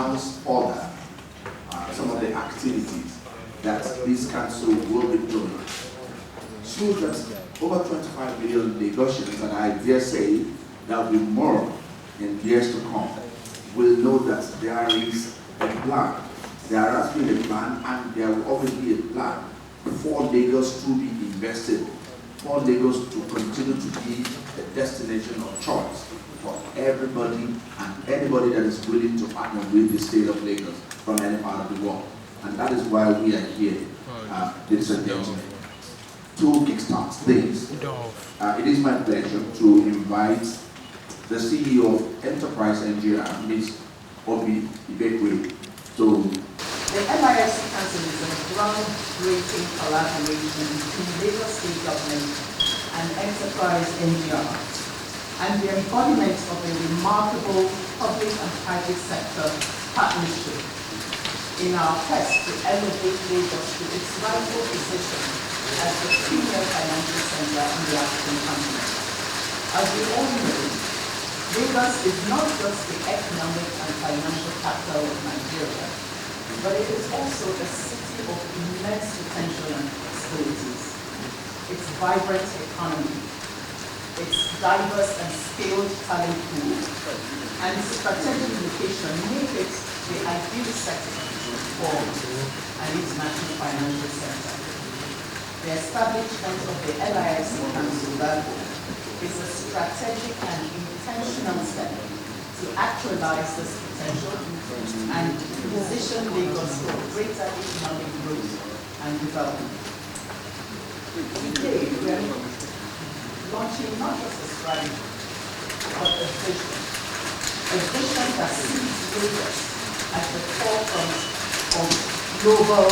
announce further some of the activities that this council will be doing. So that over 25 million Lagosians, and I dare say there will be more in years to come, will know that there is a plan. There has been a plan, and there will always be a plan for Lagos to be invested, for Lagos to continue to be a destination of choice for everybody and anybody that is willing to partner with the state of Lagos from any part of the world. And that is why we are here, ladies and gentlemen, to kickstart things. It is my pleasure to invite the CEO of Enterprise Nigeria, Ms. Obi Ibekwe, to. The LIFC Council is a groundbreaking collaboration between Lagos State Government and Enterprise NGR, and the embodiment of a remarkable public and private sector partnership in our quest to elevate Lagos to its rightful position as the premier financial center in the African continent. As we all know, Lagos is not just the economic and financial capital of Nigeria, but it is also a city of immense potential and possibilities. Its vibrant economy, its diverse and scaled talent pool, and strategic location make it the ideal setting for an international financial center. The establishment of the LIFC Council, therefore, is a strategic and intentional step to actualize this potential and position Lagos for greater economic growth and development. Today, we are launching not just a strategy, but a vision that sees Lagos at the forefront of global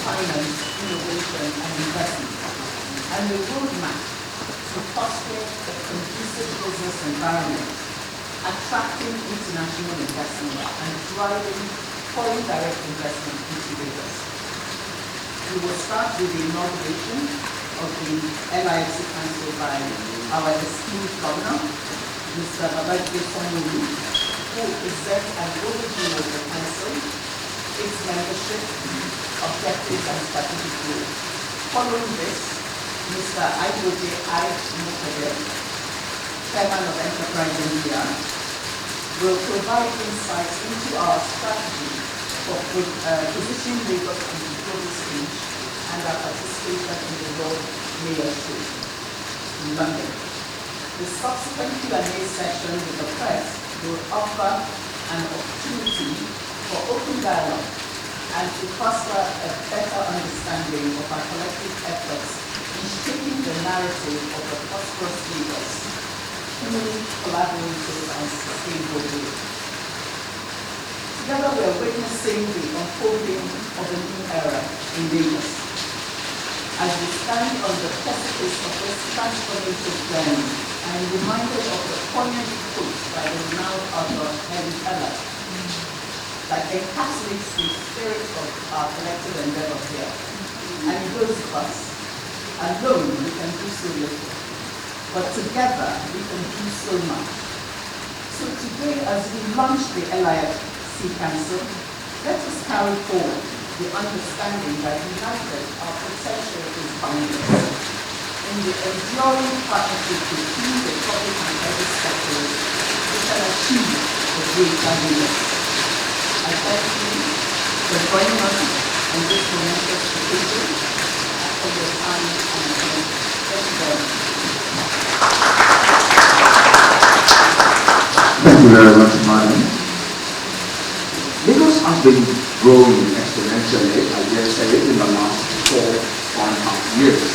finance, innovation, and investment, and a roadmap to fostering a conducive business environment, attracting international investment, and driving foreign direct investment into Lagos. We will start with the inauguration of the LIFC Council by our esteemed governor, Mr. Sanwo-Olu, who presents an overview of the council, its membership, objectives, and strategic goals. Following this, Mr. Ayoje I. Mukade, Chairman of Enterprise India, will provide insights into our strategy for positioning Lagos on the global stage and our participation in the World Mayorship in London. The subsequent Q&A session with the press will offer an opportunity for open dialogue and to foster a better understanding of our collective efforts in shaping the narrative of the prosperous Lagos, through collaborative and sustainable growth. Together we are witnessing the unfolding of a new era in Lagos. As we stand on the precipice of this transformative journey, I am reminded of the poignant quote by the renowned author Henry Ella that encapsulates the spirit of our collective endeavor here. And it goes thus: alone we can do so little, but together we can do so much. So today, as we launch the LIFC Council, let us carry forward the understanding that united our potential is boundless. In the enduring partnership between the public and private sectors, we can achieve the greater Lagos. I thank you for joining us on this momentous occasion and for your time and attention. Thank you very much. Thank you very much, madam. Lagos has been growing exponentially, I dare say, in the last 4.5 years.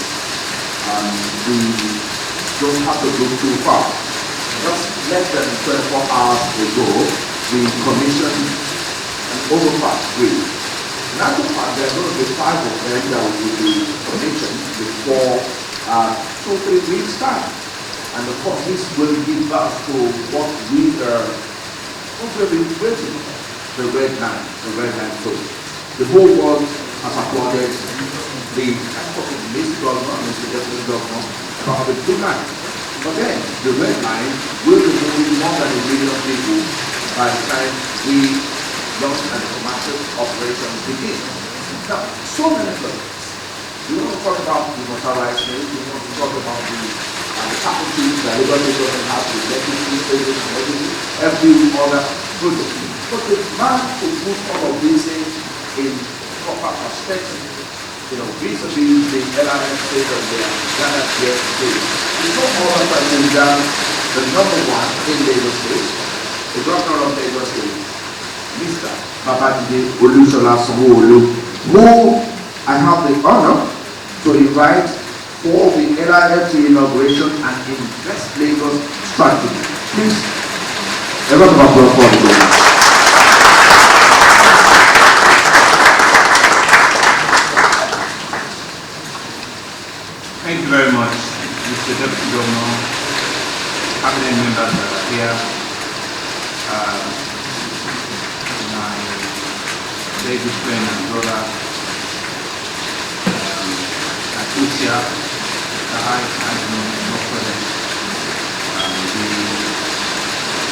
We don't have to go too far. Just less than 24 hours ago, we commissioned an overpass bridge. In actual fact, there are going to be 5 of them that will be commissioned before 2-3 weeks' time. And of course, this will give us to what we are been waiting for, the red line code. The whole world has applauded the Mr. Governor, Mr. Deputy Governor, about the blue line. But then, the red line will be moving more than 1 million people by the time we launch and commercial operations begin. Now, so many projects. We want to talk about the motorized rail, we want to talk about the faculties that Lagos government has with legislative and every other project. But the man to put all of these things in proper perspective, vis-a-vis the LRM state of their Ghana here today. It's not all about the number one in Lagos State, the governor of Lagos State, Mr. Olusola Sanwo-Olu, who I have the honor to invite for the LRFC inauguration and Invest Lagos strategy. Please, a round of applause for the Thank you very much, Mr. Deputy Governor, cabinet members that are here, my very good friend and brother, Atusia, the High President, the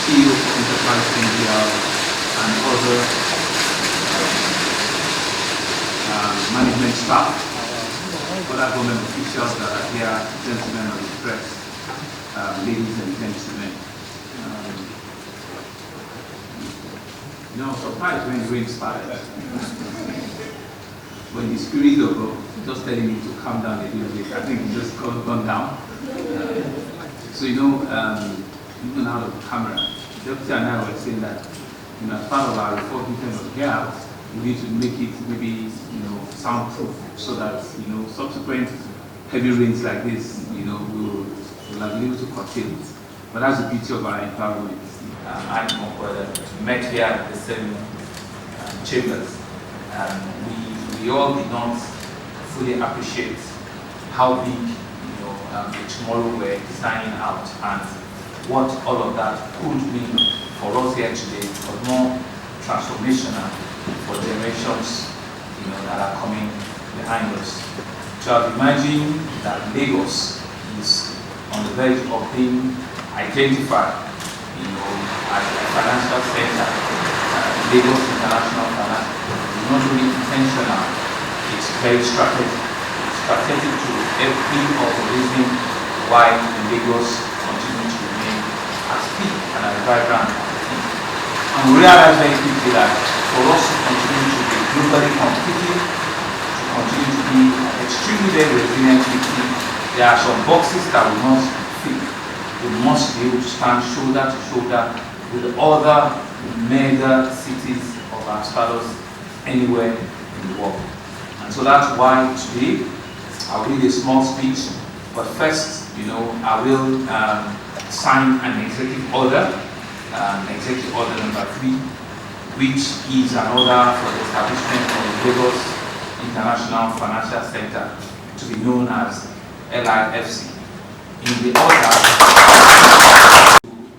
CEO of Enterprise NGL, and other management staff, other government officials that are here, gentlemen of the press, ladies and gentlemen. Surprised when the rain started. When the spirit of God just telling me to calm down a little bit, I think it just gone down. So even out of the camera, the Deputy and I were saying that as part of our reform of here, we need to make it maybe soundproof so that subsequent heavy rains like this we'll have been able to curtail it. But that's the beauty of our environment. I met here at the same chambers. We all did not fully appreciate how big the tomorrow we're designing out and what all of that could mean for us here today, but more transformational for generations that are coming behind us. To have imagined that Lagos is on the verge of being identified as a financial center, Lagos International Finance is not only intentional, it's very strategic. It's strategic to every of the reason why Lagos continues to remain as big and as vibrant as it is. And we realize very quickly that for us to continue to be globally competitive, to continue to be extremely very resilient city, there are some boxes that we must fit. We must be able to stand shoulder to shoulder with other mega cities of our status anywhere in the world. And so that's why today I'll read a small speech, but first, I will sign an executive order number 3, which is an order for the establishment of the Lagos International Financial Center to be known as LIFC. In the order,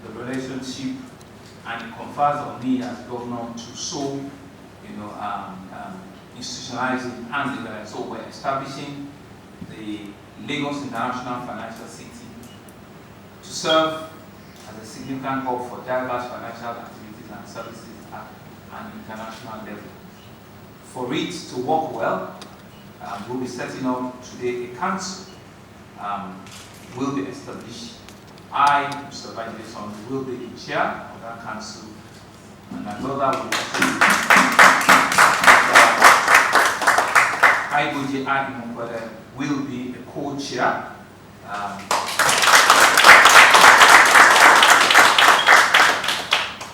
the relationship, and it confers on me as governor to so, institutionalize it and legalize. So we're establishing the Lagos International Financial City to serve as a significant hub for diverse financial activities and services at an international level. For it to work well, we'll be setting up today a council. Will be established. I, Mr. Vice will be the chair of that council, and my brother will also be I will be a co-chair.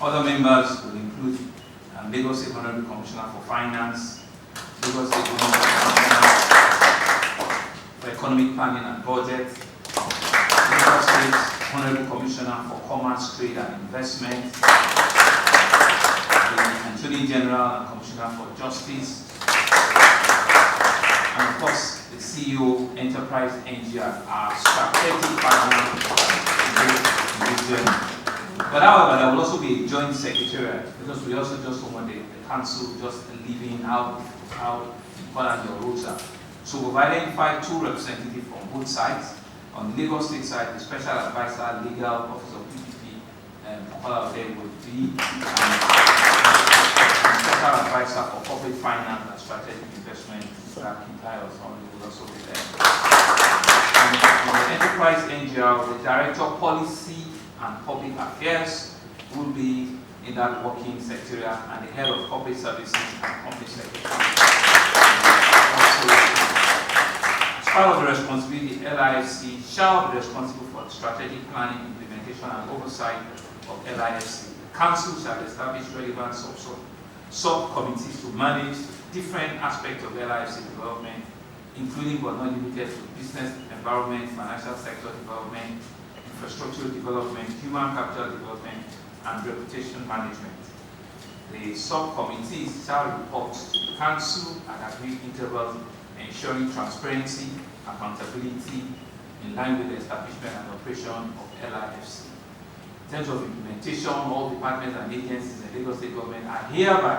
Other members will include Lagos State Honorable Commissioner for Finance, Lagos State Honorable Commissioner for Economic Planning and Budget, Lagos State Honorable Commissioner for Commerce, Trade and Investment, the Attorney General and Commissioner for Justice, and of course the CEO Enterprise NGL, our strategic partner in this journey. But however, there will also be a joint secretariat, because we also just don't want the council just leaving how important your roles are. So we've identified 2 representatives from both sides. On the Lagos State side, the Special Advisor, Legal Office of PPP, Paula will be, and advisor for corporate finance and strategic investment, Mr. Kintayo, will also be there. And the enterprise NGL, the director of policy and public affairs will be in that working secretariat, and the head of corporate services and company secretary. Also, as part of the responsibility, the LIFC shall be responsible for strategic planning, implementation, and oversight of LIFC. The council shall establish relevant subcommittees to manage different aspects of LIFC development, including but not limited to business environment, financial sector development, infrastructural development, human capital development, and reputation management. The subcommittees shall report to the council at agreed intervals, ensuring transparency, accountability, in line with the establishment and operation of LIFC. In terms of implementation, all departments and agencies in the Lagos State government are hereby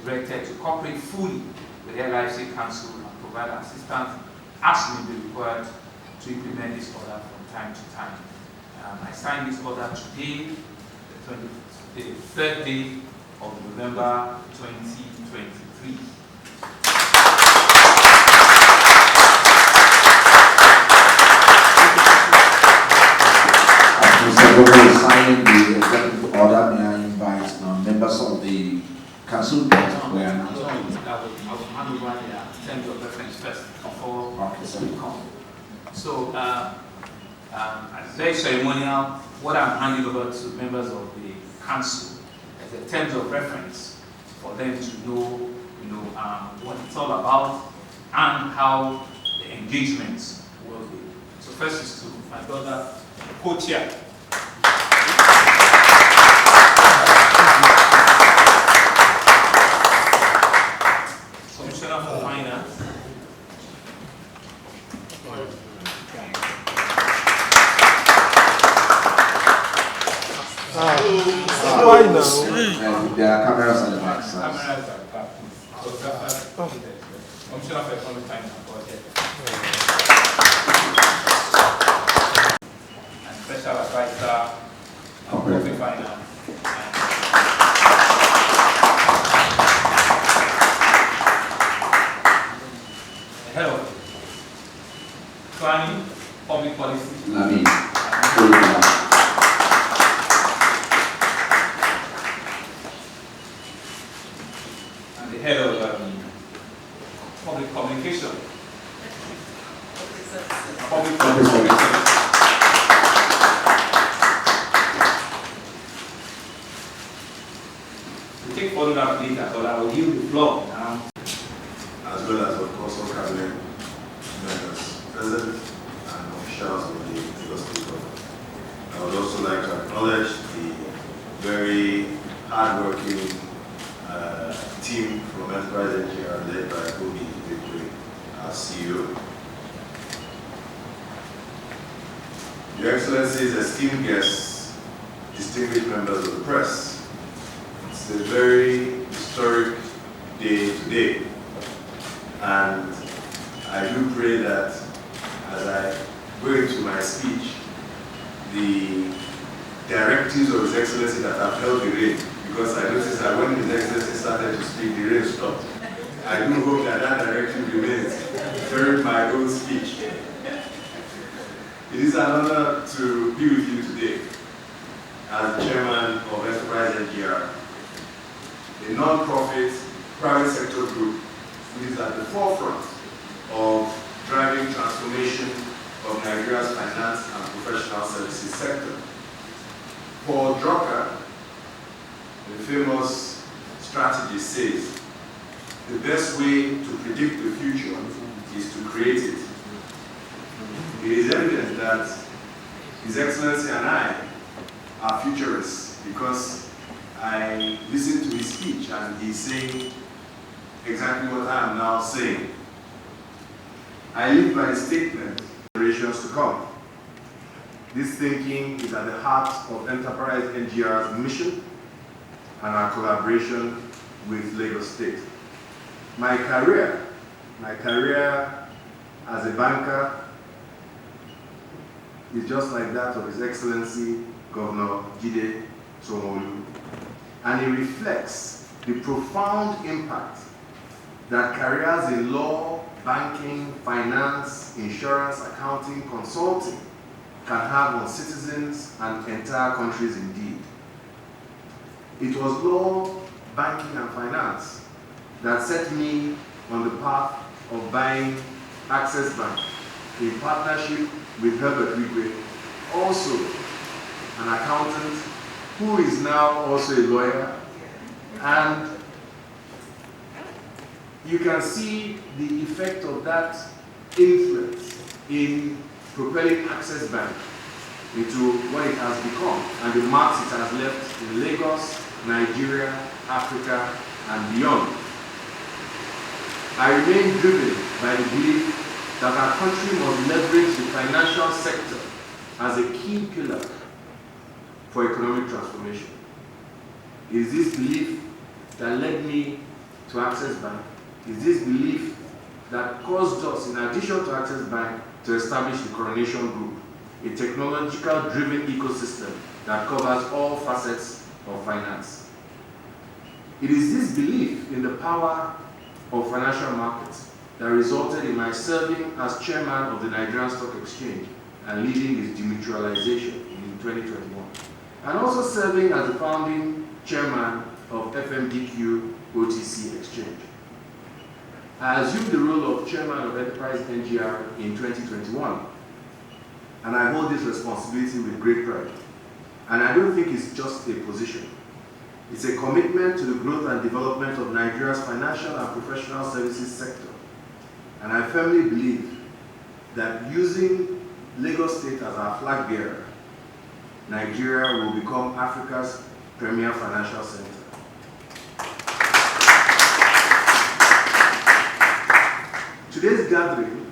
directed to cooperate fully with the LIFC Council and provide assistance as may be required to implement this order from time to time. I signed this order today, the 3rd day of November 2023. Mr. Governor is signing the executive order. May I invite members of the council where I will hand over the terms of reference first before we come. So, very ceremonial, what I'm handing over to members of the council as the terms of reference for them to know, what it's all about and how the engagements will be. So first is to my brother, co-chair. Commissioner for Finance. Why now? There are cameras at the back. Cameras are back. Commissioner for Economic Finance and Budget. And Special Advisor on Corporate Finance. The head of Planning, Public Policy. And the head of Public Communication. Public Communication. We take photograph later, but I will yield the floor now. As well as, of course, all cabinet members present and officials of the Lagos State government. I would also like to acknowledge the very hard-working team from Enterprise Engineer led by Goldmyne, our CEO. Your Excellencies, esteemed guests, distinguished members of the press, it's a very historic day today. And I do pray that as I go into my speech, the directives of His Excellency that have held the rain, because I noticed that when His Excellency started to speak, the rain stopped. I do hope that that directive remains during my own speech. It is an honor to be with you today as the chairman of Enterprise NGR, a non-profit private sector group which is at the forefront of driving transformation of Nigeria's finance and professional services sector. Paul Drucker, the famous strategist, says the best way to predict the future is to create it. It is evident that His Excellency and I are futurists because I listened to his speech and he's saying exactly what I am now saying. I live by the statement, generations to come. This thinking is at the heart of Enterprise NGR's mission and our collaboration with Lagos State. My career as a banker is just like that of His Excellency Governor Sanwo-Olu, and it reflects the profound impact that careers in law, banking, finance, insurance, accounting, consulting can have on citizens and entire countries indeed. It was law, banking, and finance that set me on the path of buying Access Bank in partnership with Herbert Wigwe, also an accountant who is now also a lawyer. And you can see the effect of that influence in propelling Access Bank into what it has become and the marks it has left in Lagos, Nigeria, Africa, and beyond. I remain driven by the belief that our country must leverage the financial sector as a key pillar for economic transformation. It is this belief that led me to Access Bank. It is this belief that caused us, in addition to Access Bank, to establish the Coronation Group, a technological-driven ecosystem that covers all facets of finance. It is this belief in the power of financial markets that resulted in my serving as chairman of the Nigerian Stock Exchange and leading its demutualization in 2021, and also serving as the founding chairman of FMDQ OTC Exchange. I assumed the role of chairman of Enterprise NGR in 2021, and I hold this responsibility with great pride. And I don't think it's just a position. It's a commitment to the growth and development of Nigeria's financial and professional services sector. And I firmly believe that using Lagos State as our flag bearer, Nigeria will become Africa's premier financial center. Today's gathering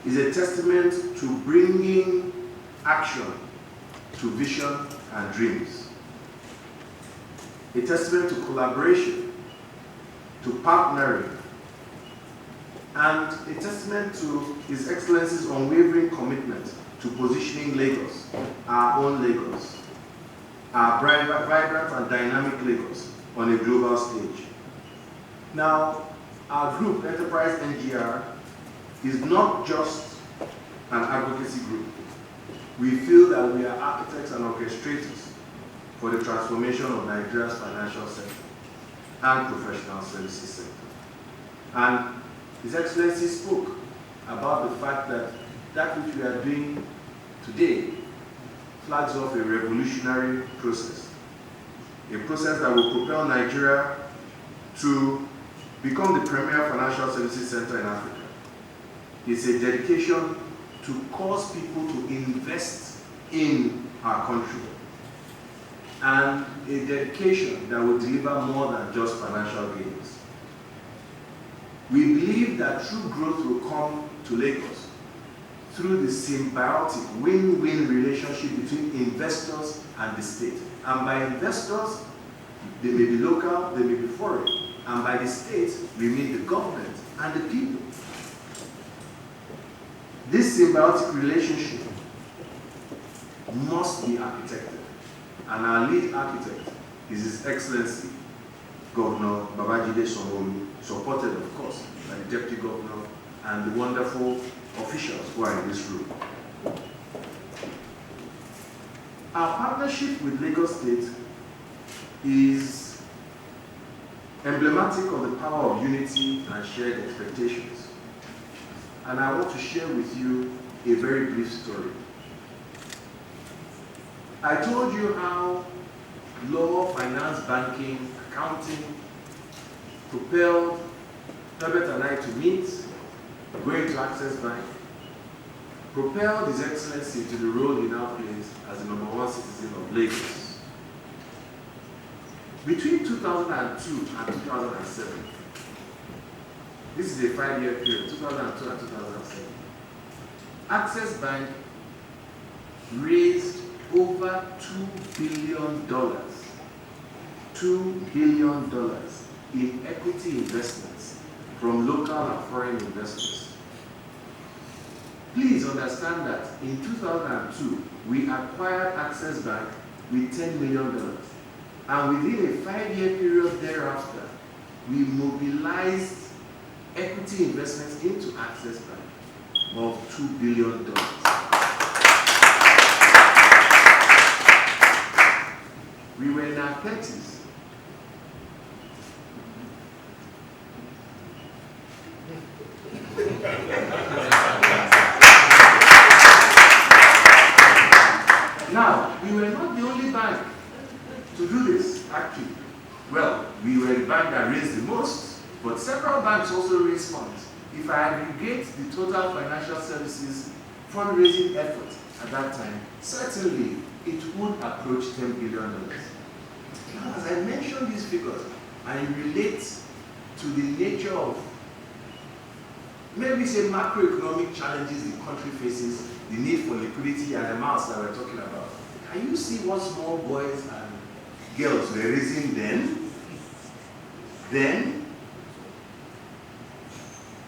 is a testament to bringing action to vision and dreams. A testament to collaboration, to partnering, and a testament to His Excellency's unwavering commitment to positioning Lagos, our own Lagos, our vibrant and dynamic Lagos, on a global stage. Now, our group, Enterprise NGR, is not just an advocacy group. We feel that we are architects and orchestrators for the transformation of Nigeria's financial sector and professional services sector. And His Excellency spoke about the fact that that which we are doing today flags off a revolutionary process, a process that will propel Nigeria to become the premier financial services center in Africa. It's a dedication to cause people to invest in our country, and a dedication that will deliver more than just financial gains. We believe that true growth will come to Lagos through the symbiotic win-win relationship between investors and the state. And by investors, they may be local, they may be foreign. And by the state, we mean the government and the people. This symbiotic relationship must be architected. And our lead architect is His Excellency, Governor Babajide Sanwo-Olu, supported, of course, by the Deputy Governor and the wonderful officials who are in this room. Our partnership with Lagos State is emblematic of the power of unity and shared expectations. And I want to share with you a very brief story. I told you how law, finance, banking, accounting propelled Herbert and I to meet, going to Access Bank, propelled His Excellency to the role he now plays as the #1 citizen of Lagos. Between 2002 and 2007, this is a 5-year period, 2002 and 2007, Access Bank raised over $2 billion, $2 billion in equity investments from local and foreign investors. Please understand that in 2002, we acquired Access Bank with $10 million. And within a 5-year period thereafter, we mobilized equity investments into Access Bank of $2 billion. We were in our 30s. Now, we were not the only bank to do this, actually. Well, we were the bank that raised the most, but several banks also raised funds. If I aggregate the total financial services fundraising effort at that time, certainly it would approach $10 billion. Now, as I mention these figures, I relate to the nature of, maybe say, macroeconomic challenges the country faces, the need for liquidity and amounts that we're talking about. Can you see what small boys and girls were raising then?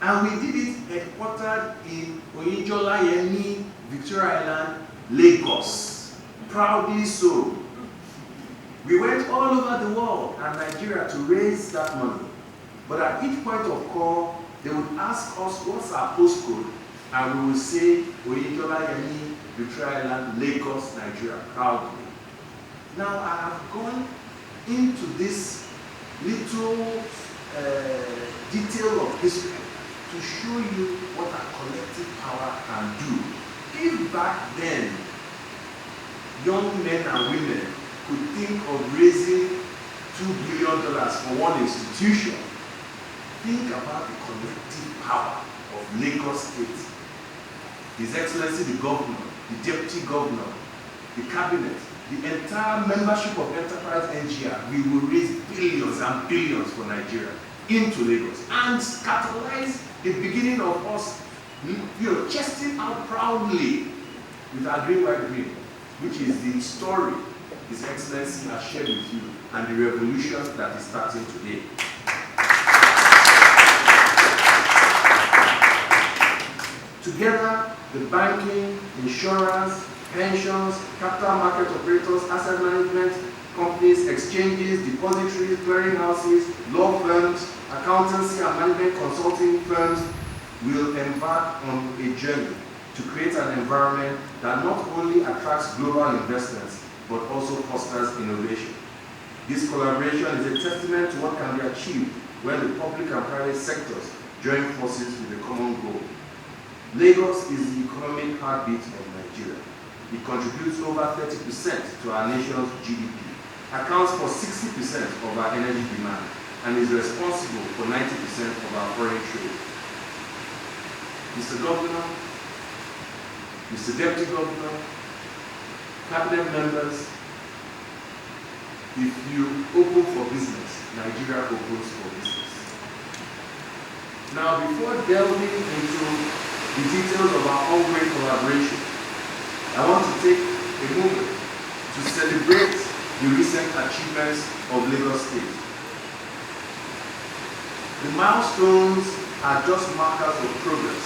And we did it headquartered in Oyinjola-Yemi, Victoria Island, Lagos. Proudly so. We went all over the world and Nigeria to raise that money. But at each point of call, they would ask us what's our postcode, and we would say Oyinjola-Yemi, Victoria Island, Lagos, Nigeria, proudly. Now I have gone into this little detail of history to show you what our collective power can do. If back then young men and women could think of raising $2 billion for one institution, think about the collective power of Lagos State. His Excellency the Governor, the Deputy Governor, the Cabinet, the entire membership of Enterprise NGR, we will raise billions and billions for Nigeria into Lagos and catalyze the beginning of us, chesting out proudly with our green, white, green, which is the story His Excellency has shared with you and the revolution that is starting today. Together, the banking, insurance, pensions, capital market operators, asset management companies, exchanges, depositories, clearinghouses, law firms, accountancy and management consulting firms will embark on a journey to create an environment that not only attracts global investments, but also fosters innovation. This collaboration is a testament to what can be achieved when the public and private sectors join forces with a common goal. Lagos is the economic heartbeat of Nigeria. It contributes over 30% to our nation's GDP, accounts for 60% of our energy demand, and is responsible for 90% of our foreign trade. Mr. Governor, Mr. Deputy Governor, Cabinet members, if you open for business, Nigeria opens for business. Now, before delving into the details of our ongoing collaboration, I want to take a moment to celebrate the recent achievements of Lagos State. The milestones are just markers of progress,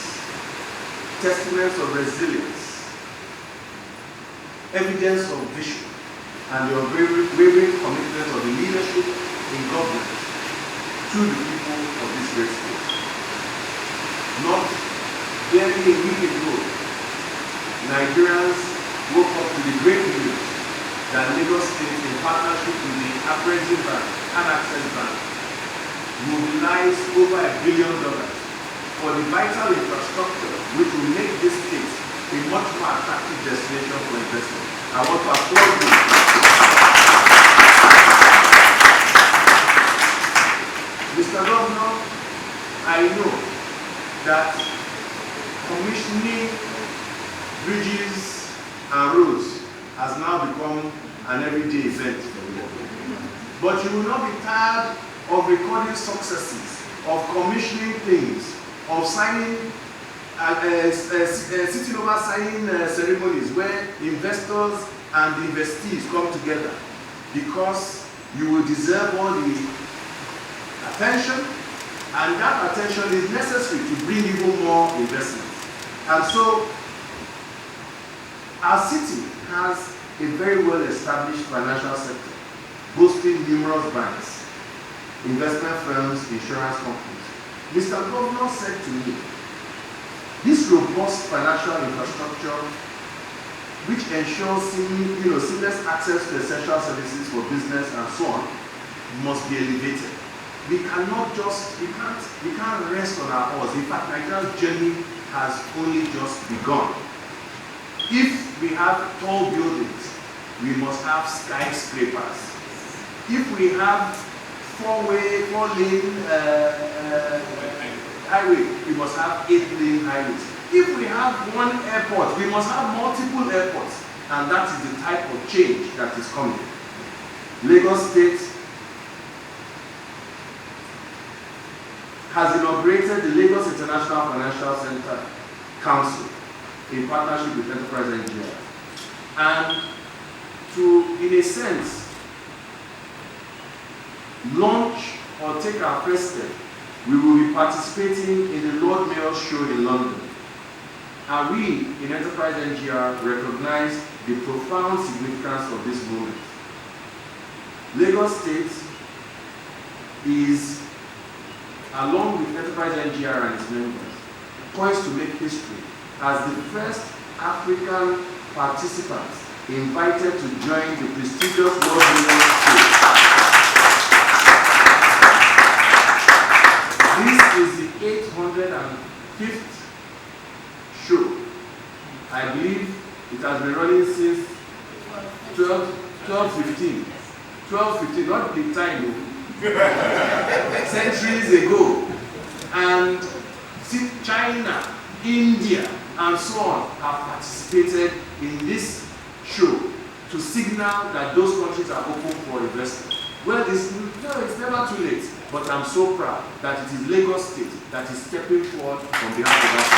testaments of resilience, evidence of vision, and the unwavering commitment of the leadership in government to the people of this great state. Not barely a week ago, Nigerians woke up to the great news that Lagos State, in partnership with the Appraisal Bank and Access Bank, mobilized over $1 billion for the vital infrastructure which will make this state a much more attractive destination for investment. I want to applaud you. Mr. Governor, I know that commissioning bridges and roads has now become an everyday event for you. But you will not be tired of recording successes, of commissioning things, of signing, sitting over signing ceremonies where investors and investees come together, because you will deserve all the attention, and that attention is necessary to bring even more investment. And so, our city has a very well-established financial sector. boasting numerous banks, investment firms, insurance companies. Mr. Governor said to me, this robust financial infrastructure, which ensures seamless access to essential services for business and so on, must be elevated. We can't rest on our oars. In fact, Nigeria's journey has only just begun. If we have tall buildings, we must have skyscrapers. If we have four-lane highway, we must have 8-lane highways. If we have one airport, we must have multiple airports. And that is the type of change that is coming. Lagos State has inaugurated the Lagos International Financial Center Council in partnership with Enterprise Nigeria. And to, in a sense, launch or take our first step, we will be participating in the Lord Mayor's show in London. And we in Enterprise NGR recognize the profound significance of this moment. Lagos State is, along with Enterprise NGR and its members, poised to make history as the first African participants invited to join the prestigious Lord Mayor's show. This is the 805th show. I believe it has been running since 1215. 1215, not big time, centuries ago. And see, China, India, and so on have participated in this show to signal that those countries are open for investment. Well, it's never too late, but I'm so proud that it is Lagos State that is stepping forward on behalf of us.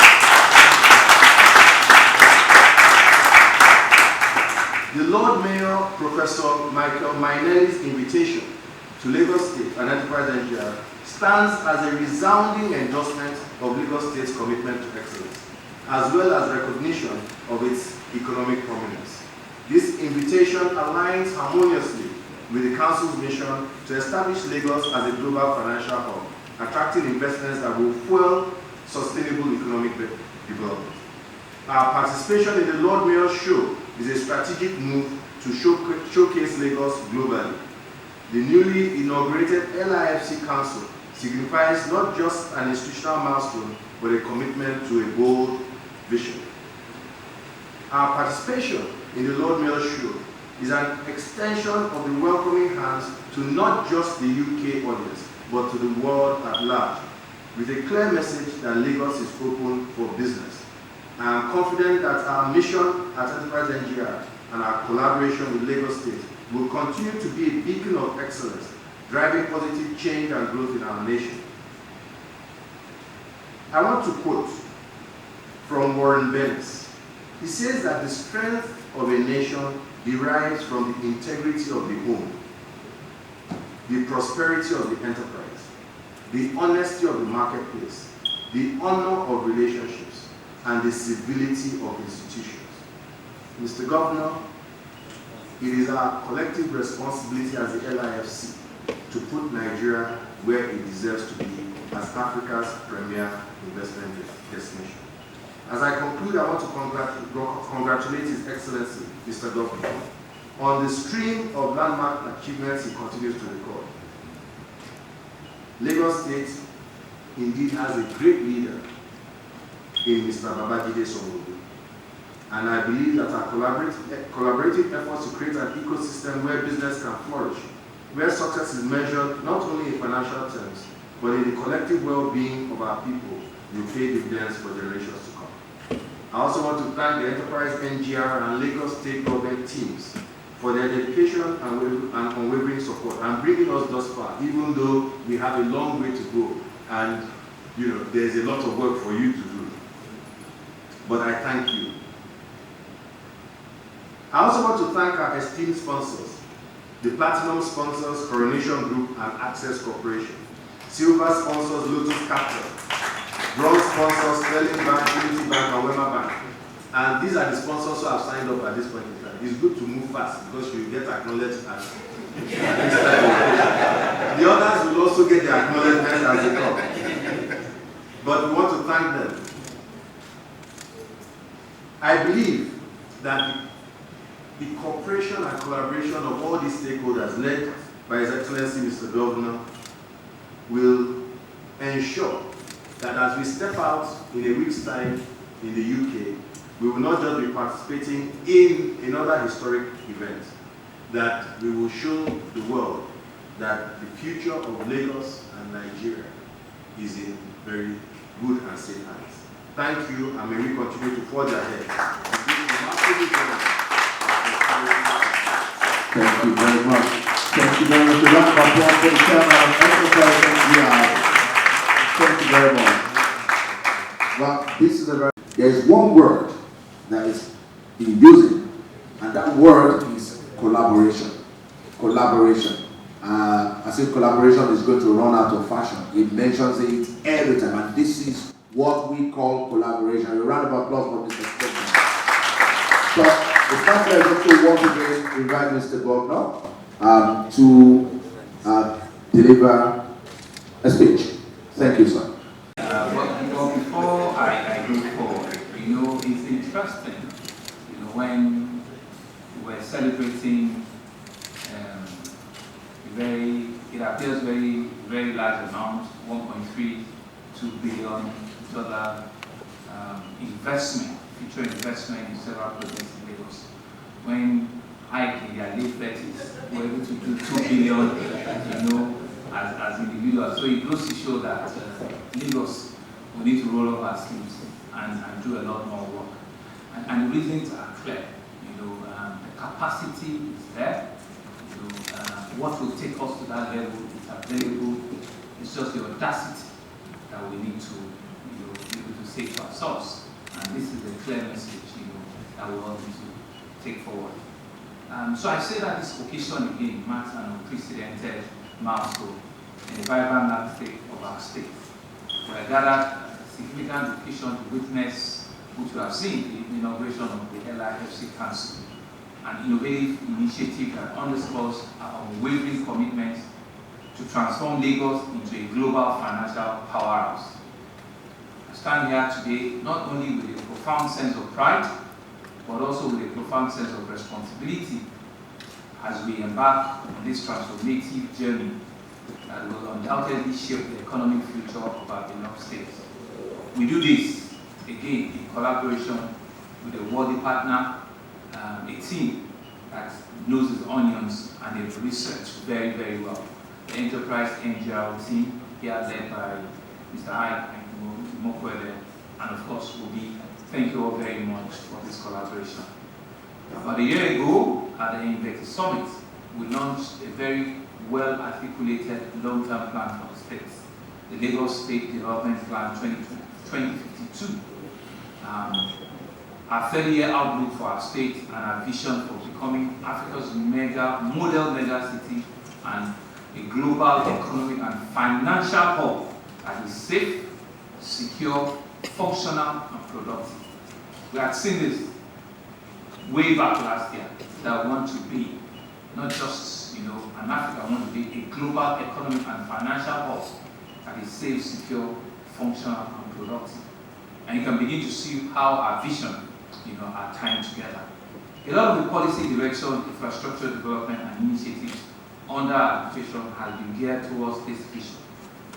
The Lord Mayor, Professor Michael Mainelli's invitation to Lagos State and Enterprise NGR stands as a resounding endorsement of Lagos State's commitment to excellence, as well as recognition of its economic prominence. This invitation aligns harmoniously with the Council's mission to establish Lagos as a global financial hub, attracting investments that will fuel sustainable economic development. Our participation in the Lord Mayor's show is a strategic move to showcase Lagos globally. The newly inaugurated LIFC Council signifies not just an institutional milestone, but a commitment to a bold vision. Our participation in the Lord Mayor's show is an extension of the welcoming hands to not just the UK audience, but to the world at large, with a clear message that Lagos is open for business. I am confident that our mission at Enterprise NGR and our collaboration with Lagos State will continue to be a beacon of excellence, driving positive change and growth in our nation. I want to quote from Warren Bennis. He says that the strength of a nation derives from the integrity of the home, the prosperity of the enterprise, the honesty of the marketplace, the honor of relationships, and the civility of institutions. Mr. Governor, it is our collective responsibility as the LIFC to put Nigeria where it deserves to be as Africa's premier investment destination. As I conclude, I want to congratulate His Excellency, Mr. Governor, on the stream of landmark achievements he continues to record. Lagos State indeed has a great leader in Mr. Babajide Sanwo-Olu. And I believe that our collaborative efforts to create an ecosystem where business can flourish, where success is measured not only in financial terms, but in the collective well-being of our people, will pay dividends for generations to come. I also want to thank the Enterprise NGR and Lagos State government teams for their dedication and unwavering support and bringing us thus far, even though we have a long way to go and there's a lot of work for you to do. But I thank you. I also want to thank our esteemed sponsors, the Platinum sponsors Coronation Group and Access Corporation, Silver sponsors Lotus Capital, Bronze sponsors Sterling Bank, Unity Bank, and Wema Bank. And these are the sponsors who have signed up at this point in time. it's good to move fast because you get acknowledged as the others will also get the acknowledgement as they come. But we want to thank them. I believe that the cooperation and collaboration of all these stakeholders led by His Excellency Mr. Governor will ensure that as we step out in a week's time in the UK, we will not just be participating in another historic event, that we will show the world that the future of Lagos and Nigeria is in very good and safe hands. Thank you, and may we continue to forge ahead. Thank you very much. Thank you very much. The round of applause for the chairman of Enterprise NGI. Thank you very much. Well, this is there is one word that is being used, and that word is collaboration. Collaboration. I say collaboration is going to run out of fashion. It mentions it every time, and this is what we call collaboration. A round of applause for Mr. Statement. So it's my pleasure to once again invite Mr. Governor to deliver a speech. Thank you, sir. Well, before I go forward, it's interesting, when we're celebrating it appears very large amount, $1.32 billion investment, future investment in several projects in Lagos. When I, in their late 30s, were able to do $2 billion, as individuals. So it goes to show that Lagos will need to roll up our sleeves and do a lot more work. And the reasons are clear. The capacity is there. What will take us to that level is available. It's just the audacity that we need to be able to say to ourselves. And this is a clear message that we all need to take forward. So I say that this occasion again marks an unprecedented milestone in the vibrant landscape of our state. We are gathered at a significant occasion to witness, which we have seen, the inauguration of the LIFC Council, an innovative initiative that underscores our unwavering commitment to transform Lagos into a global financial powerhouse. I stand here today not only with a profound sense of pride, but also with a profound sense of responsibility as we embark on this transformative journey that will undoubtedly shape the economic future of our beloved state. We do this, again, in collaboration with a worthy partner, a team that knows its onions and they've researched very well. The Enterprise NGL team, here led by Mr. Ike and and of course, Obi. Thank you all very much for this collaboration. About a year ago, at the Inauguration Summit, we launched a very well-articulated long-term plan for the state, the Lagos State Development Plan 2052. Our 30-year outlook for our state and our vision for becoming Africa's model mega city and a global economic and financial hub that is safe, secure, functional, and productive. We had seen this way back last year, that we want to be not just an Africa, we want to be a global economic and financial hub that is safe, secure, functional, and productive. And you can begin to see how our vision are tying together. A lot of the policy direction, infrastructure development, and initiatives under our administration has been geared towards this vision.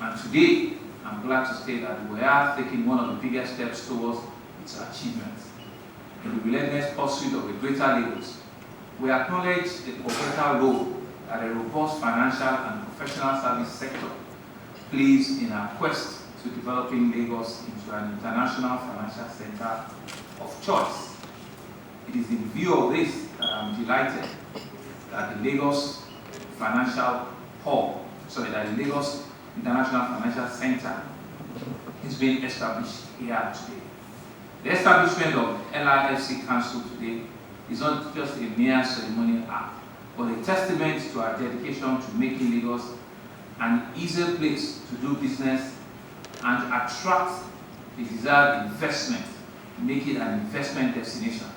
And today, I'm glad to say that we are taking one of the biggest steps towards its achievements. In the relentless pursuit of a greater Lagos, we acknowledge the pivotal role that a robust financial and professional service sector plays in our quest to developing Lagos into an international financial center of choice. It is in view of this that I'm delighted that the Lagos International Financial Center is being established here today. The establishment of LIFC Council today is not just a mere ceremonial act, but a testament to our dedication to making Lagos an easier place to do business and to attract the desired investment, make it an investment destination.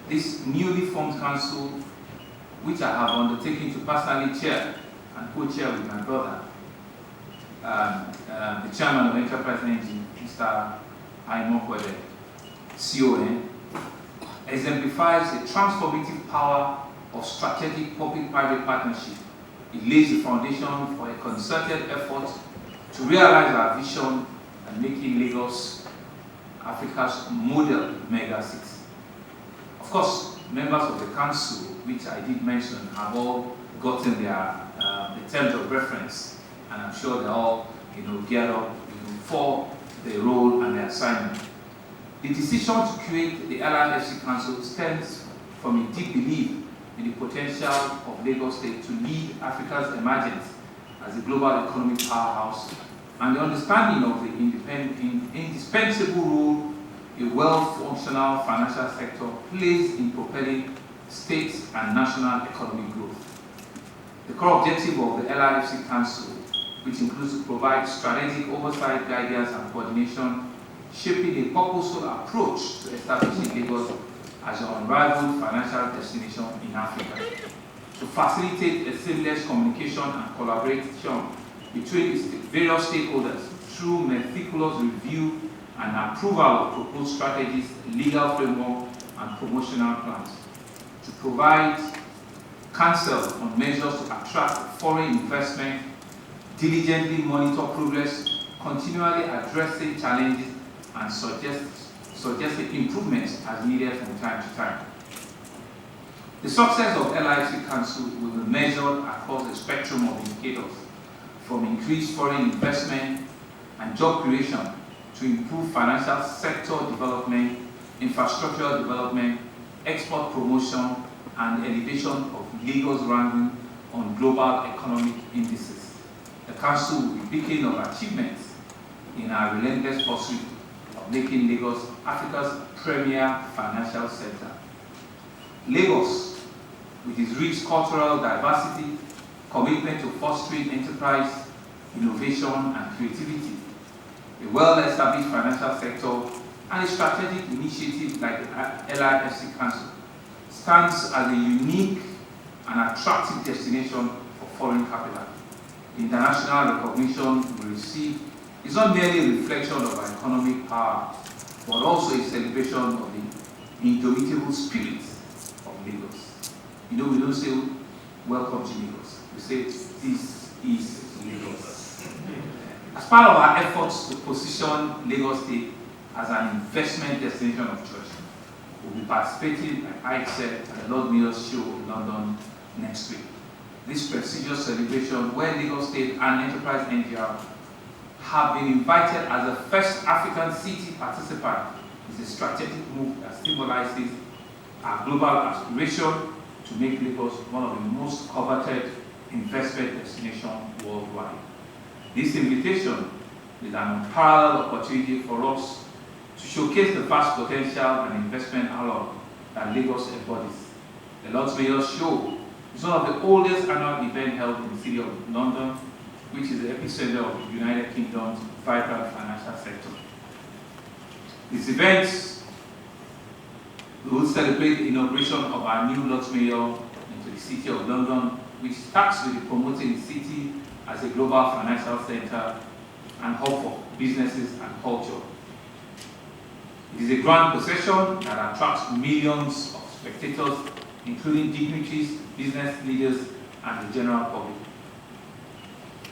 This newly formed council, which I have undertaken to personally chair and co-chair with my brother, the chairman of Enterprise Engine, Mr. Aimokwede, CON, exemplifies a transformative power of strategic public-private partnership. It lays the foundation for a concerted effort to realize our vision and making Lagos Africa's model mega city. Of course, members of the council, which I did mention, have all gotten their the terms of reference, and I'm sure they're all geared up for the role and the assignment. The decision to create the LIFC Council stems from a deep belief in the potential of Lagos State to lead Africa's emergence as a global economic powerhouse, and the understanding of the indispensable role a well-functional financial sector plays in propelling state and national economic growth. The core objective of the LIFC Council, which includes to provide strategic oversight, guidance, and coordination, shaping a purposeful approach to establishing Lagos as an unrivaled financial destination in Africa, to facilitate a seamless communication and collaboration between various stakeholders through meticulous review and approval of proposed strategies, legal framework, and promotional plans, to provide counsel on measures to attract foreign investment, diligently monitor progress, continually addressing challenges, and suggesting improvements as needed from time to time. The success of LIFC Council will be measured across a spectrum of indicators, from increased foreign investment and job creation to improve financial sector development, infrastructural development, export promotion, and elevation of Lagos' ranking on global economic indices. The Council will be a beacon of achievements in our relentless pursuit of making Lagos Africa's premier financial center. Lagos, with its rich cultural diversity, commitment to fostering enterprise, innovation, and creativity, a well-established financial sector, and a strategic initiative like the LIFC Council, stands as a unique and attractive destination for foreign capital. The international recognition we receive is not merely a reflection of our economic power, but also a celebration of the indomitable spirit of Lagos. We don't say, welcome to Lagos. We say, this is Lagos. As part of our efforts to position Lagos State as an investment destination of choice, we'll be participating, like I said, at the Lord Mayor's show in London next week. This prestigious celebration, where Lagos State and Enterprise NGR have been invited as the first African city participant, is a strategic move that symbolizes our global aspiration to make Lagos one of the most coveted investment destinations worldwide. This invitation is an unparalleled opportunity for us to showcase the vast potential and investment outlook that Lagos embodies. The Lord Mayor's Show is one of the oldest annual events held in the city of London, which is the epicenter of the United Kingdom's vibrant financial sector. This event will celebrate the inauguration of our new Lord Mayor into the city of London, which starts with promoting the city as a global financial center and hub for businesses and culture. It is a grand procession that attracts millions of spectators, including dignitaries, business leaders, and the general public.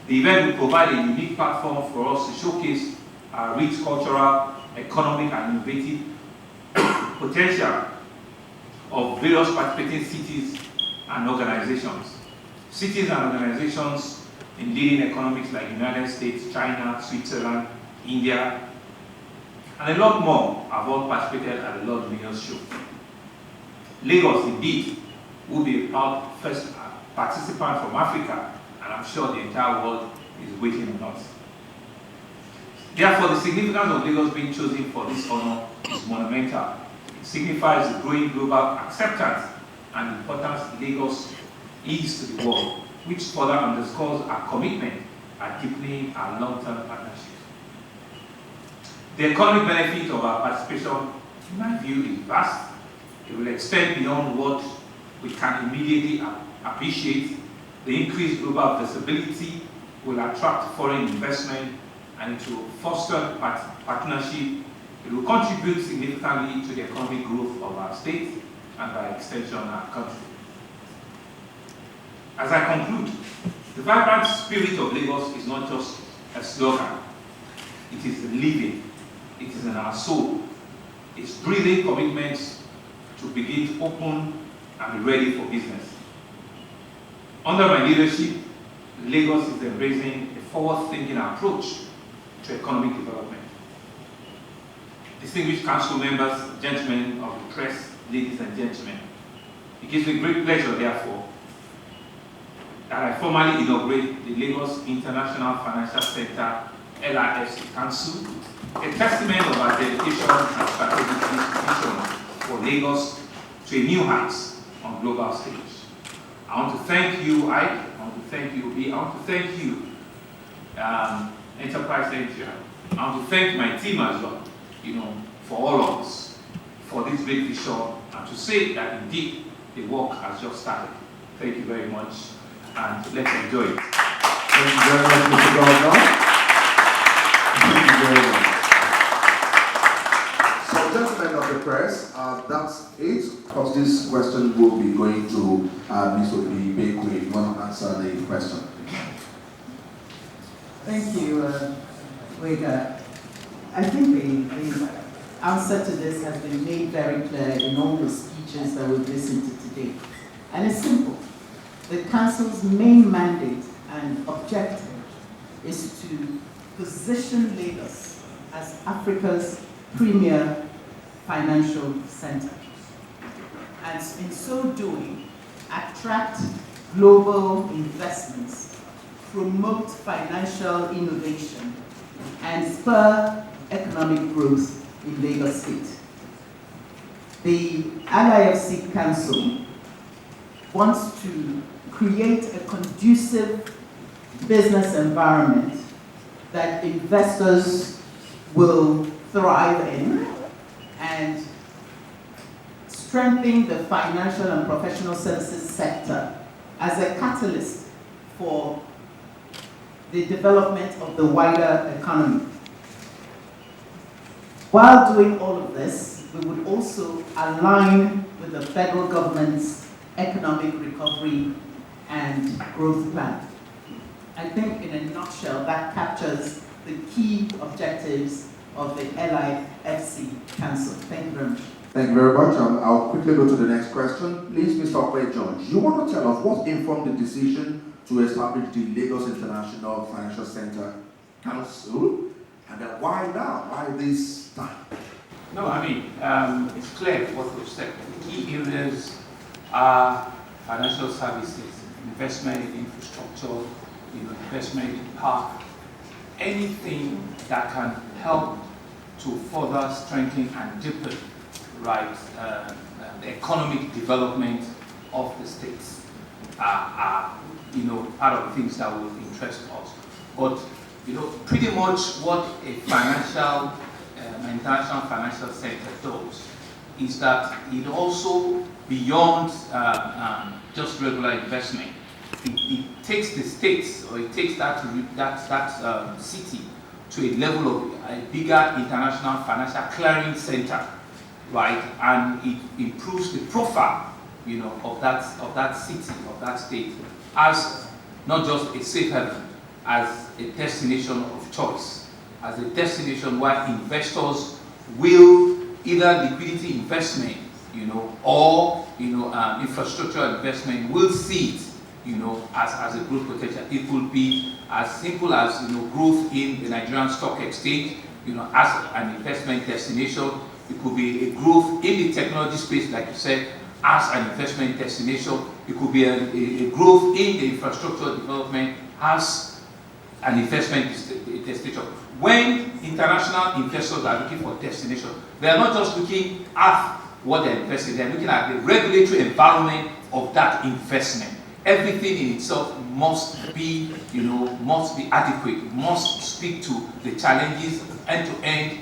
The event will provide a unique platform for us to showcase our rich cultural, economic, and innovative potential of various participating cities and organizations. Cities and organizations in leading economies like the United States, China, Switzerland, India, and a lot more have all participated at the Lord Mayor's Show. Lagos, indeed, will be a proud first participant from Africa, and I'm sure the entire world is waiting on us. Therefore, the significance of Lagos being chosen for this honor is monumental. It signifies the growing global acceptance and the importance Lagos is to the world, which further underscores our commitment at deepening our long-term partnership. The economic benefit of our participation, in my view, is vast. It will extend beyond what we can immediately appreciate. The increased global visibility will attract foreign investment, and it will foster partnership. It will contribute significantly to the economic growth of our state and by extension our country. As I conclude, the vibrant spirit of Lagos is not just a slogan. It is living. It is in our soul. It's breathing commitments to begin open and be ready for business. Under my leadership, Lagos is embracing a forward-thinking approach to economic development. Distinguished council members, gentlemen of the press, ladies and gentlemen, it gives me great pleasure, therefore, that I formally inaugurate the Lagos International Financial Center LIFC Council, a testament of our dedication and strategic execution for Lagos to a new heights on global stage. I want to thank you, Ike. I want to thank you, Obi. I want to thank you, Enterprise Nigeria. I want to thank my team as well, for all of us, for this great vision, and to say that indeed the work has just started. Thank you very much, and let's enjoy it. Thank you very much, Mr. Governor. Thank you very much. So, gentlemen of the press, that's it, because this question will be going to Ms. Obi Bekwe. You want to answer the question? Thank you, Wega. I think the answer to this has been made very clear in all the speeches that we've listened to today. And it's simple. The Council's main mandate and objective is to position Lagos as Africa's premier financial center. And in so doing, attract global investments, promote financial innovation, and spur economic growth in Lagos State. The LIFC Council wants to create a conducive business environment that investors will thrive in and strengthen the financial and professional services sector as a catalyst for the development of the wider economy. While doing all of this, we would also align with the federal government's economic recovery and growth plan. I think in a nutshell, that captures the key objectives of the LIFC Council. Thank you very much. Thank you very much. I'll quickly go to the next question. Please, Mr. Okwe George, you want to tell us what informed the decision to establish the Lagos International Financial Center Council, and then why now? Why this time? No, I mean, it's clear what we've said. The key areas are financial services, investment in infrastructure, investment in power, anything that can help to further strengthen and deepen, the economic development of the states are part of the things that will interest us. But pretty much what a international financial center does is that it also, beyond just regular investment, it takes the states, or it takes that city to a level of a bigger international financial clearing center, and it improves the profile, of that city, of that state, as not just a safe haven, as a destination of choice, as a destination where investors will either liquidity investment, or infrastructural investment will see it, as a growth potential. It will be as simple as growth in the Nigerian Stock Exchange, as an investment destination. It could be a growth in the technology space, like you said, as an investment destination. It could be a growth in the infrastructure development as an investment destination. When international investors are looking for destination, they are not just looking at what they're investing, they're looking at the regulatory environment of that investment. Everything in itself must be adequate, must speak to the challenges, end-to-end,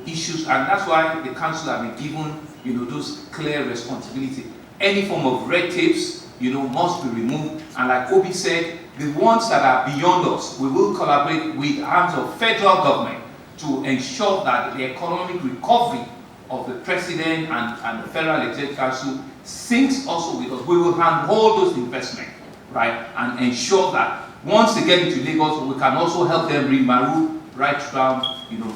issues, and that's why the council have been given those clear responsibility. Any form of red tapes, must be removed. And like Obi said, the ones that are beyond us, we will collaborate with arms of federal government to ensure that the economic recovery of the president and the Federal Executive Council syncs also with us. We will handhold those investments, right, and ensure that once they get into Lagos, we can also help them remarroute right around,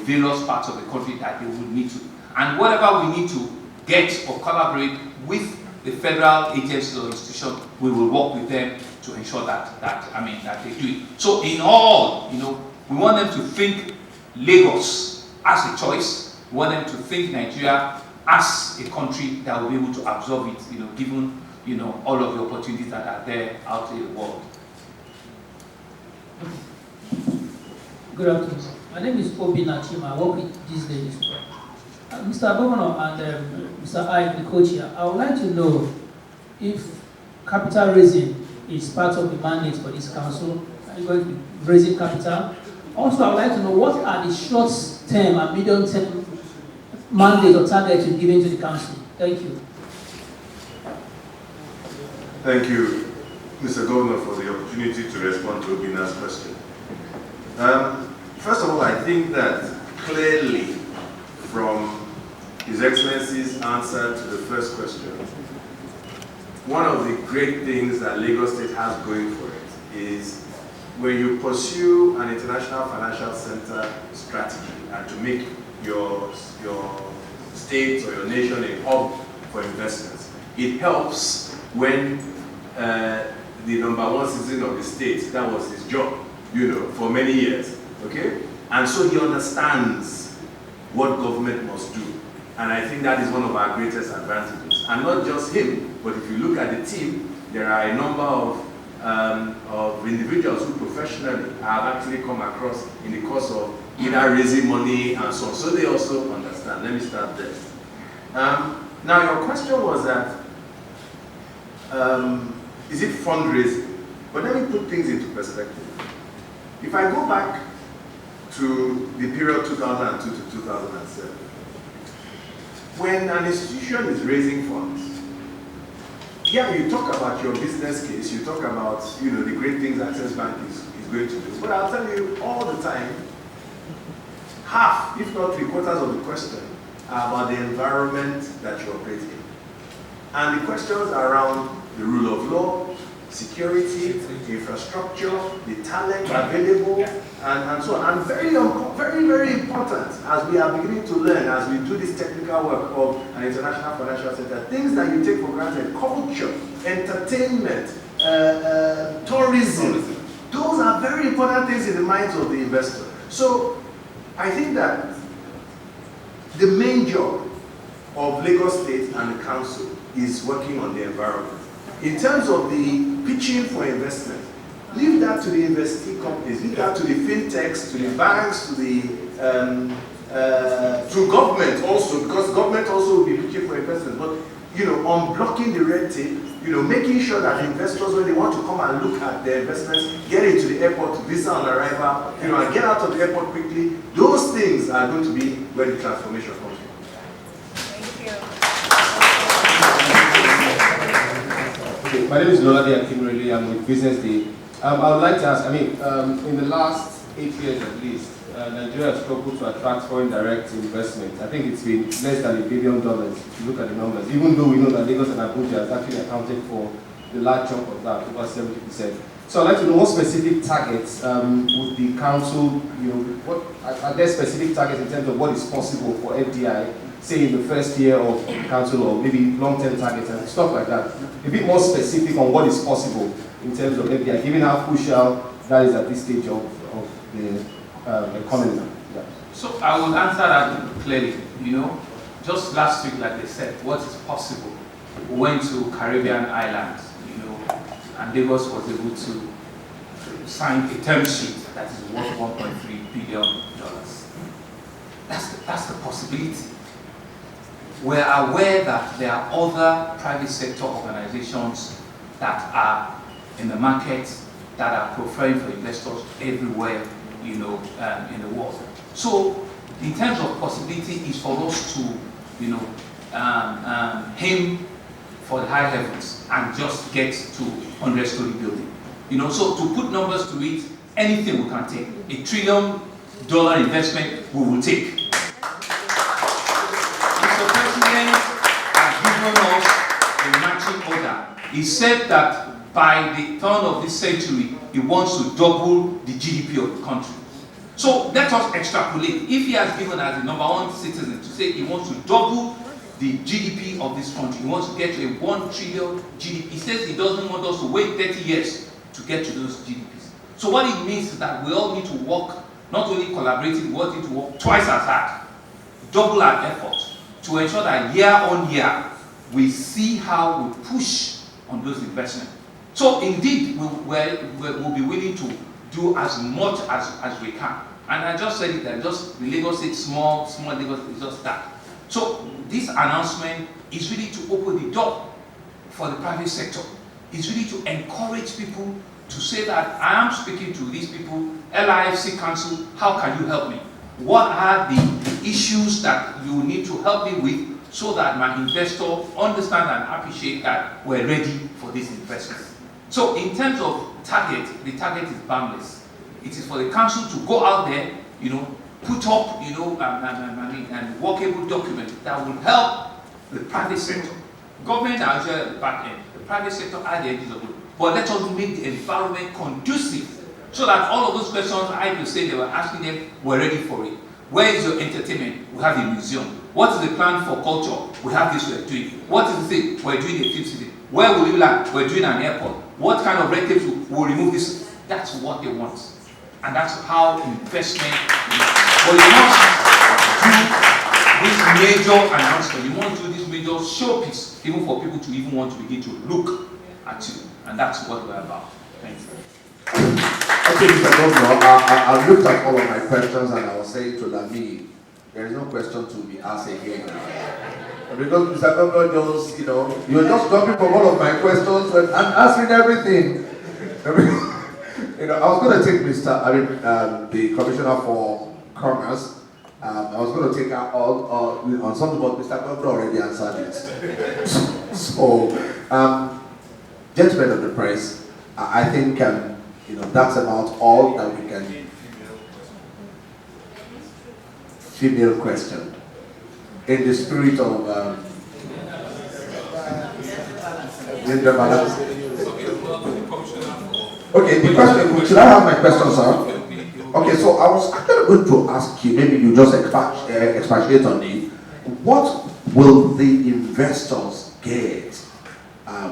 various parts of the country that they would need to. And whatever we need to get or collaborate with the federal agencies or institutions, we will work with them to ensure that they do it. So in all, we want them to think Lagos as a choice. We want them to think Nigeria as a country that will be able to absorb it, given all of the opportunities that are there out in the world. Good afternoon. My name is Obi Nachima. I work with these ladies. Mr. Governor and Mr. I, the co-chair, I would like to know if capital raising is part of the mandate for this council. Are you going to be raising capital? Also, I would like to know what are the short-term and medium-term mandates or targets you're giving to the council. Thank you. Thank you, Mr. Governor, for the opportunity to respond to Obina's question. First of all, I think that clearly from His Excellency's answer to the first question, one of the great things that Lagos State has going for it is when you pursue an international financial center strategy and to make your state or your nation a hub for investments, it helps when the #1 citizen of the state, that was his job, for many years, okay? And so he understands what government must do. And I think that is one of our greatest advantages. And not just him, but if you look at the team, there are a number of individuals who professionally have actually come across in the course of either raising money and so on. So they also understand. Let me start there. Now your question was that, is it fundraising? But let me put things into perspective. If I go back to the period 2002 to 2007, when an institution is raising funds, yeah, you talk about your business case, you talk about the great things Access Bank is going to do. But I'll tell you all the time, half, if not 3/4 of the question are about the environment that you operate in. And the questions around the rule of law, security, infrastructure, the talent available, and so on. And very, very important as we are beginning to learn, as we do this technical work of an international financial center, things that you take for granted, culture, entertainment, tourism, those are very important things in the minds of the investor. So I think that the main job of Lagos State and the council is working on the environment. In terms of the pitching for investment, leave that to the investing companies, leave that to the fintechs, to the banks, to government also, because government also will be pitching for investment. But unblocking the red tape, making sure that investors, when they want to come and look at their investments, get into the airport, visa on arrival, and get out of the airport quickly, those things are going to be where the transformation comes from. Thank you. Okay, my name is Lolade Akimrele. I'm with Business Day. I would like to ask, in the last 8 years at least, Nigeria has struggled to attract foreign direct investment. I think it's been less than $1 billion if you look at the numbers, even though we know that Lagos and Abuja has actually accounted for the large chunk of that, over 70%. So I'd like to know what specific targets would the council, what are there specific targets in terms of what is possible for FDI, say in the first year of council, or maybe long-term targets and stuff like that? A bit more specific on what is possible in terms of FDI, given how crucial that is at this stage of the economy. Yeah. So I would answer that clearly. Just last week, like they said, what is possible? We went to Caribbean islands, and Lagos was able to sign a term sheet that is worth $1.3 billion. That's the possibility. We're aware that there are other private sector organizations that are in the market that are preferring for investors everywhere, in the world. So, in terms of possibility, is for us to, aim for the high heavens and just get to 100-story building. You know, so to put numbers to it, anything we can take. $1 trillion investment we will take. Mr. President has given us a matching order. He said that by the turn of this century, he wants to double the GDP of the country. So let us extrapolate. If he has given us the #1 citizen to say he wants to double the GDP of this country, he wants to get to a 1 trillion GDP. He says he doesn't want us to wait 30 years to get to those GDPs. So what it means is that we all need to work, not only collaborating, we all need to work twice as hard, double our effort to ensure that year on year we see how we push on those investments. So indeed, we'll be willing to do as much as we can. And I just said it that just the Lagos State small Lagos is just that. So this announcement is really to open the door for the private sector. It's really to encourage people to say that I am speaking to these people, LIFC Council, how can you help me? What are the issues that you need to help me with so that my investor understand and appreciate that we're ready for this investment? So in terms of target, the target is boundless. It is for the council to go out there, you know, put up, you know, and workable documents that will help the private sector. Government are usually at the back end, the private sector are the edges of it. But let us make the environment conducive so that all of those questions I will say they were asking them, we're ready for it. Where is your entertainment? We have a museum. What is the plan for culture? We have this we're doing. What is the thing? We're doing a film city. Where will you land? We're doing an airport. What kind of red tape will remove this? That's what they want. And that's how investment is. But you must do this major announcement. You want to do this major showpiece, even for people to even want to begin to look at you. And that's what we're about. Thank you. Okay, Mr. Governor, I looked at all of my questions and I was saying to Lami, there is no question to be asked again. Because Mr. Governor just, you know, you're just jumping from all of my questions and answering everything. You know, I was going to take the Commissioner for Commerce. I was going to take her on something, but Mr. Governor already answered it. So, gentlemen of the press, I think you know, that's about all that we can. Female question. In the spirit of gender balance. Okay, the question, should I have my question, sir? Okay, so I was actually going to ask you, maybe you just expatiate on it. What will the investors get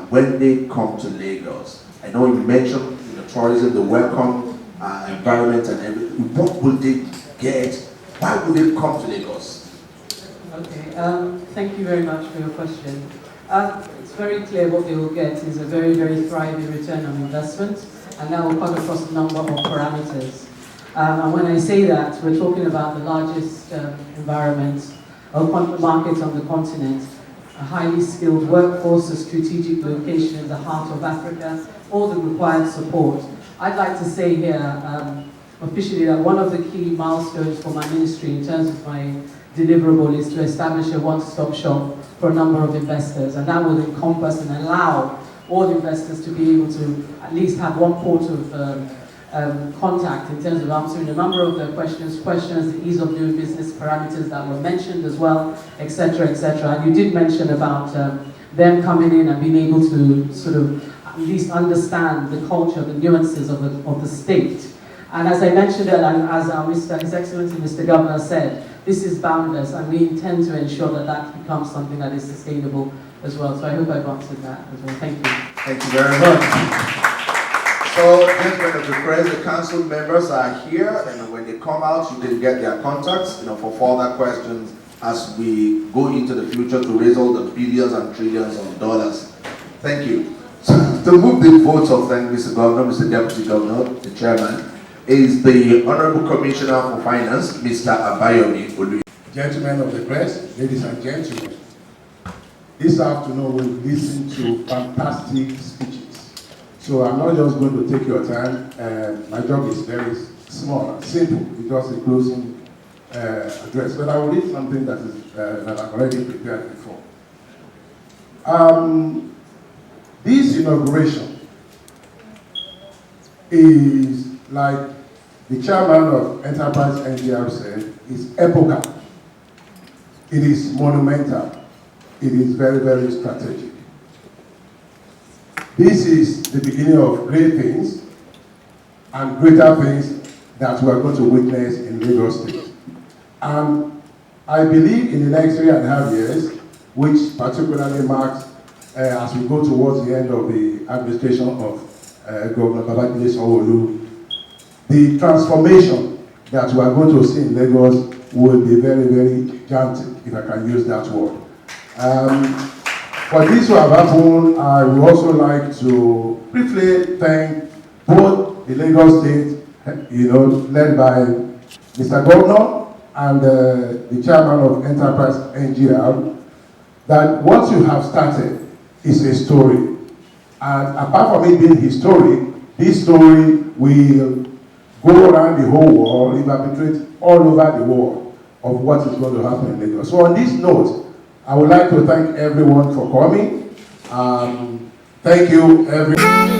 when they come to Lagos? I know you mentioned tourism, the welcome environment and everything. What will they get? Why would they come to Lagos? Okay, thank you very much for your question. It's very clear what they will get is a very, very thriving return on investment, and that will cut across a number of parameters. And when I say that, we're talking about the largest environment of market on the continent, a highly skilled workforce, a strategic location in the heart of Africa, all the required support. I'd like to say here officially that one of the key milestones for my ministry in terms of my deliverable is to establish a one-stop shop for a number of investors, and that will encompass and allow all investors to be able to at least have one port of contact in terms of answering a number of the questions, the ease of doing business parameters that were mentioned as well, etc., etc. And you did mention about them coming in and being able to sort of at least understand the culture, the nuances of the state. And as I mentioned, and as His Excellency Mr. Governor said, this is boundless, and we intend to ensure that that becomes something that is sustainable as well. So I hope I've answered that as well. Thank you. Thank you very much. So, gentlemen of the press, the council members are here, and when they come out, you can get their contacts, you know, for further questions as we go into the future to raise all the billions and trillions of dollars. Thank you. So, to move the votes of thank Mr. Governor, Mr. Deputy Governor, the Chairman, is the Honorable Commissioner for Finance, Mr. Abayomi. Gentlemen of the press, ladies and gentlemen, this afternoon we've listened to fantastic speeches. So I'm not just going to take your time. My job is very small and simple. It's just a closing address. But I will read something that I've already prepared before. This inauguration is, like the chairman of Enterprise NGR said, is epochal. It is monumental. It is very, very strategic. This is the beginning of great things and greater things that we are going to witness in Lagos State. And I believe in the next 3.5 years, which particularly marks as we go towards the end of the administration of Governor Sanwo-Olu, the transformation that we are going to see in Lagos will be very, very gigantic, if I can use that word. For this to have happened, I would also like to briefly thank both the Lagos State, led by Mr. Governor and the chairman of Enterprise NGR, that what you have started is a story. And apart from it being historic, this story will go around the whole world, evaporate all over the world of what is going to happen in Lagos. So on this note, I would like to thank everyone for coming. Thank you, everyone.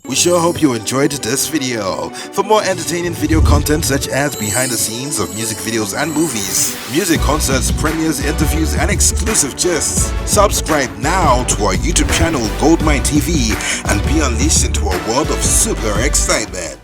We sure hope you enjoyed this video. For more entertaining video content such as behind the scenes of music videos and movies, music concerts, premieres, interviews, and exclusive gists, subscribe now to our YouTube channel GoldmyneTV and be unleashed into a world of super excitement.